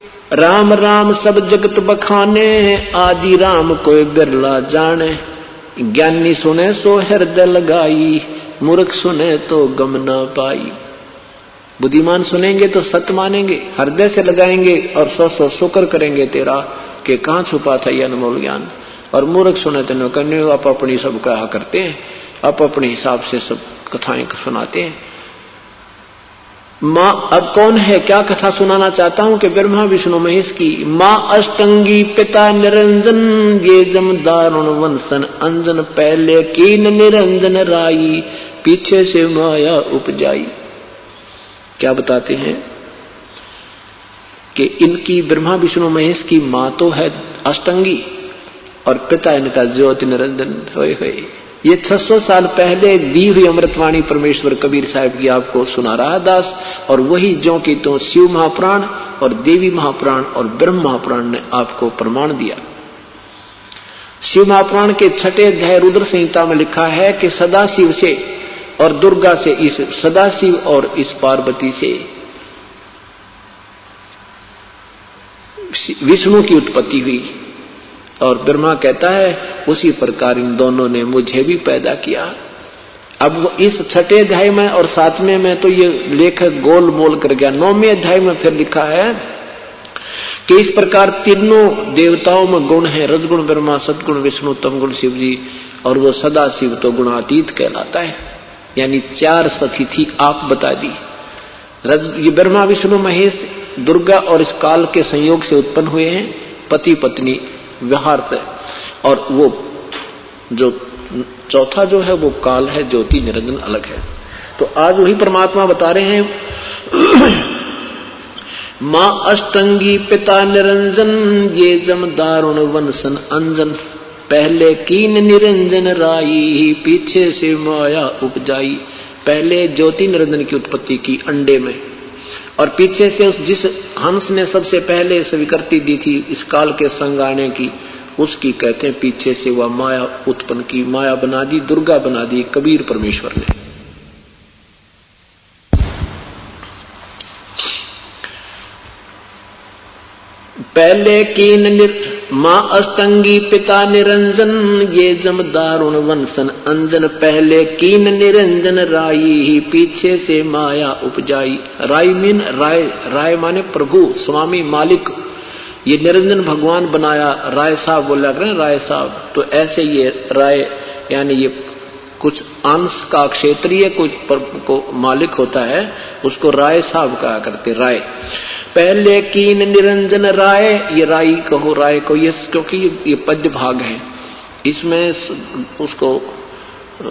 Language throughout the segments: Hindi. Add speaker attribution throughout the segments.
Speaker 1: राम राम सब जगत बखाने, आदि राम कोई बिरला जाने। ज्ञानी सुने सो हृदय लगाई, मूर्ख सुने तो गम न पाई। बुद्धिमान सुनेंगे तो सत्य मानेंगे, हृदय से लगाएंगे और सौ शुक्र करेंगे तेरा कि कहाँ छुपा था ये अनमोल ज्ञान। और मूर्ख सुने तो न करने, आप अपनी सब कहा करते हैं, आप अपने हिसाब से सब कथाएं सुनाते हैं। माँ अब कौन है, क्या कथा सुनाना चाहता हूं कि ब्रह्मा विष्णु महेश की। माँ अष्टंगी पिता निरंजन, ये जम दारुण वंशन अंजन। पहले कीन निरंजन राई, पीछे से माया उपजाई। क्या बताते हैं कि इनकी ब्रह्मा विष्णु महेश की माँ तो है अष्टंगी और पिता इनका ज्योति निरंजन। होए होए, ये 600 साल पहले दी हुई अमृतवाणी परमेश्वर कबीर साहब की आपको सुना रहा दास। और वही ज्यों की तो शिव महापुराण और देवी महापुराण और ब्रह्म महापुराण ने आपको प्रमाण दिया। शिव महापुराण के 6ठे अध्याय रुद्र संहिता में लिखा है कि सदाशिव से और दुर्गा से, इस सदाशिव और इस पार्वती से विष्णु की उत्पत्ति हुई। और ब्रह्मा कहता है उसी प्रकार इन दोनों ने मुझे भी पैदा किया। अब इस 6ठे अध्याय में और 7वें में तो ये लेखक गोल मोल कर गया। 9वें अध्याय में फिर लिखा है कि इस प्रकार तीनों देवताओं में गुण है, रजगुण ब्रह्मा, सदगुण विष्णु, तमगुण शिव जी। और वो सदा शिव तो गुणातीत कहलाता है, यानी 4 स्थिति आप बता दी। ये ब्रह्मा विष्णु महेश दुर्गा और इस काल के संयोग से उत्पन्न हुए हैं, पति पत्नी व्यवहार से। और वो जो चौथा जो है वो काल है, ज्योति निरंजन अलग है। तो आज वही परमात्मा बता रहे हैं माँ अष्टंगी पिता निरंजन, ये जम दारुण वंशन अंजन। पहले कीन निरंजन राई, पीछे से माया उपजाई। पहले ज्योति निरंजन की उत्पत्ति की अंडे में, और पीछे से उस जिस हंस ने सबसे पहले स्वीकृति दी थी इस काल के संग आने की, उसकी कहते हैं पीछे से वह माया उत्पन्न की। माया बना दी, दुर्गा बना दी कबीर परमेश्वर ने। पहले कीन माँ अष्टंगी पिता निरंजन, ये जम दारुण वंशन अंजन। पहले कीन निरंजन राई, पीछे से माया उपजाई। राई मीन राय, राय माने प्रभु, स्वामी, मालिक। ये निरंजन भगवान बनाया, राय साहब बोला करें, राय साहब। तो ऐसे ये राय यानी ये कुछ अंश का क्षेत्रीय कुछ को मालिक होता है, उसको राय साहब कहा करते, राय। पहले कीन निरंजन राय, ये राई कहो, राय को, ये क्योंकि ये पद्य भाग है, इसमें उसको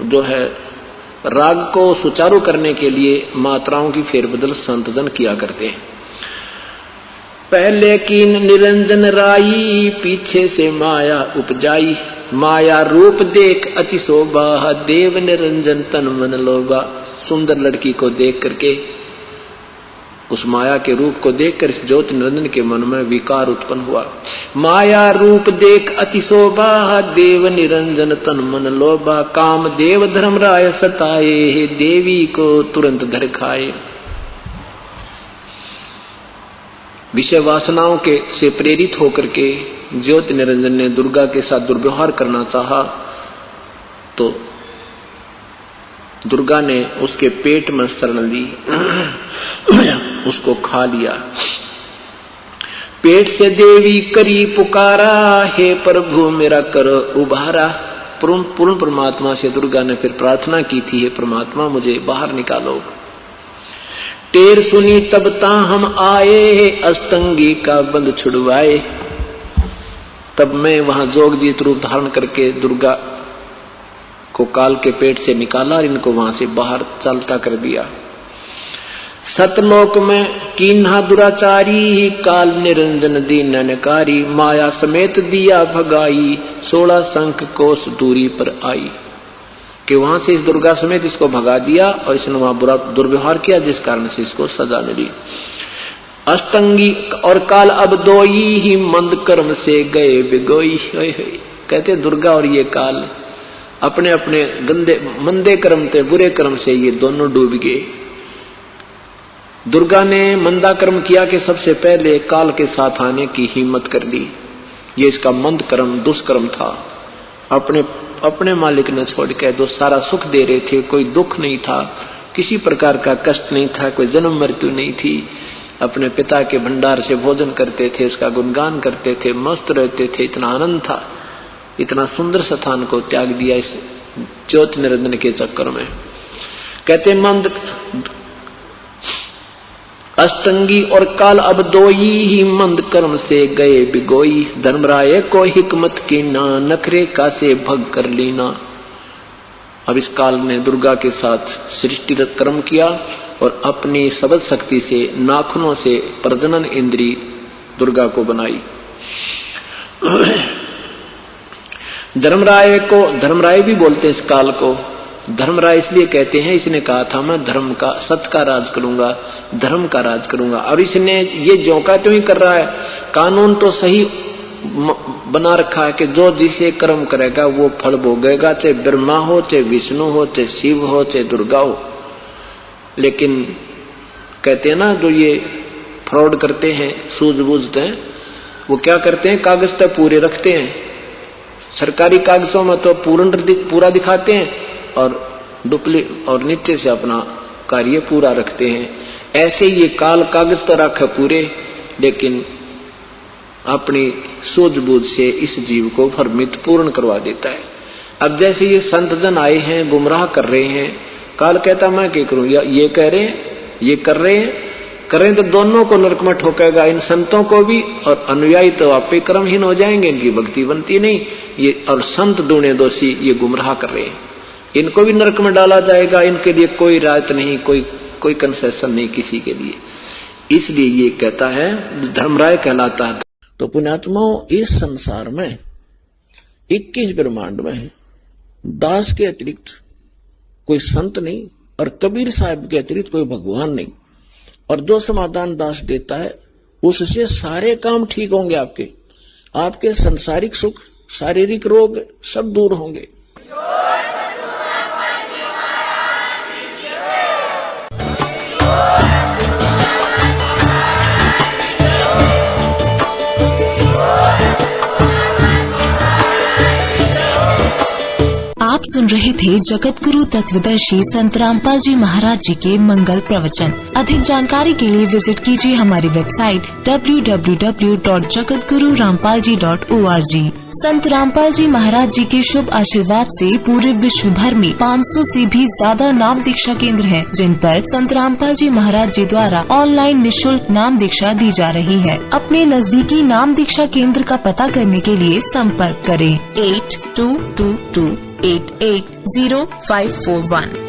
Speaker 1: जो है राग को सुचारू करने के लिए मात्राओं की फेरबदल संतजन किया करते हैं। पहले कीन निरंजन राई, पीछे से माया उपजाई। माया रूप देख अति शोभा, देव निरंजन तन मन लोभा। सुंदर लड़की को देख करके, उस माया के रूप को देखकर इस ज्योति निरंजन के मन में विकार उत्पन्न हुआ। माया रूप देख अति शोभा, देव निरंजन तन मन लोभा। काम देव धर्म राय सताए, देवी को तुरंत धर खाए। विषय वासनाओं के से प्रेरित होकर के ज्योति निरंजन ने दुर्गा के साथ दुर्व्यवहार करना चाहा, तो दुर्गा ने उसके पेट में शरण ली, उसको खा लिया। पेट से देवी करी पुकारा, हे प्रभु मेरा कर उबारा। पूर्ण परमात्मा से दुर्गा ने फिर प्रार्थना की थी, हे परमात्मा मुझे बाहर निकालो। टेर सुनी तब ता हम आए, अष्टंगी का बंध छुड़वाए। तब मैं वहां जोगजीत रूप धारण करके दुर्गा को काल के पेट से निकाला और इनको वहां से बाहर चलता कर दिया। सतलोक में कीन्हा दुराचारी, काल निरंजन दीन नकारी। माया समेत दिया भगाई, 16 शंख कोस दूरी पर आई। कि वहां से इस दुर्गा समेत इसको भगा दिया और इसने वहां बुरा दुर्व्यवहार किया, जिस कारण से इसको सजा मिली। अष्टंगी और काल अब दोई ही, मंद कर्म से गए बिगोई। कहते दुर्गा और ये काल अपने अपने गंदे मंदे कर्म थे, बुरे कर्म से ये दोनों डूब गए। दुर्गा ने मंदा कर्म किया कि सबसे पहले काल के साथ आने की हिम्मत कर ली। ये इसका मंद कर्म, दुष्कर्म था। अपने मालिक ने छोड़ के जो सारा सुख दे रहे थे, कोई दुख नहीं था, किसी प्रकार का कष्ट नहीं था, कोई जन्म मृत्यु नहीं थी, अपने पिता के भंडार से भोजन करते थे, उसका गुणगान करते थे, मस्त रहते थे, इतना आनंद था, इतना सुंदर स्थान को त्याग दिया इस ज्योति निरंजन के चक्कर में। कहते मंद अष्टंगी और काल अब दोई ही मंद कर्म से गए बिगोई, धर्मराय को हिकमत की ना नखरे का से भग कर लीना। अब इस काल ने दुर्गा के साथ सृष्टिगत कर्म किया और अपनी सबद शक्ति से नाखूनों से प्रजनन इंद्री दुर्गा को बनाई। धर्मराय भी बोलते हैं इस काल को। धर्मराय इसलिए कहते हैं, इसने कहा था मैं धर्म का, सत्य का राज करूंगा, धर्म का राज करूंगा, और इसने ये ज्यों का त्यों ही कर रहा है। कानून तो सही बना रखा है कि जो जिसे कर्म करेगा वो फल भोगेगा, चाहे ब्रह्मा हो, चाहे विष्णु हो, चाहे शिव हो, चाहे दुर्गा हो। लेकिन कहते हैं ना, जो ये फ्रॉड करते हैं, सूझबूझते हैं, वो क्या करते हैं, कागज तो पूरे रखते हैं, सरकारी कागजों में तो पूरा दिखाते हैं और नीचे से अपना कार्य पूरा रखते हैं। ऐसे ये काल कागज तो रखे पूरे, लेकिन अपनी सूझबूझ से इस जीव को भ्रमित पूर्ण करवा देता है। अब जैसे ये संत जन आए हैं, गुमराह कर रहे हैं, काल कहता मैं क्या करूं, ये कह रहे हैं, ये कर रहे हैं तो दोनों को नरक में ठोकेगा, इन संतों को भी, और अनुयायी तो आप पे कर्महीन हो जाएंगे, इनकी भक्ति बनती नहीं। ये और संत दूने दोषी ये गुमराह कर रहे हैं, इनको भी नरक में डाला जाएगा, इनके लिए कोई राहत नहीं, कोई कंसेशन नहीं किसी के लिए। इसलिए ये कहता है, धर्मराय कहलाता है। तो पुण्यात्माओं, इस संसार में 21 ब्रह्मांड में दास के अतिरिक्त कोई संत नहीं और कबीर साहब के अतिरिक्त कोई भगवान नहीं, और जो समाधान दास देता है उससे सारे काम ठीक होंगे। आपके सांसारिक सुख, शारीरिक रोग सब दूर होंगे।
Speaker 2: आप सुन रहे थे जगत गुरु तत्वदर्शी संत रामपाल जी महाराज जी के मंगल प्रवचन। अधिक जानकारी के लिए विजिट कीजिए हमारी वेबसाइट www.jagatgururampalji.org। संत रामपाल जी महाराज जी के शुभ आशीर्वाद से पूरे विश्व भर में 500 से भी ज्यादा नाम दीक्षा केंद्र हैं, जिन पर संत रामपाल जी महाराज जी द्वारा ऑनलाइन निःशुल्क नाम दीक्षा दी जा रही है। अपने नजदीकी नाम दीक्षा केंद्र का पता करने के लिए संपर्क करें 8222880541।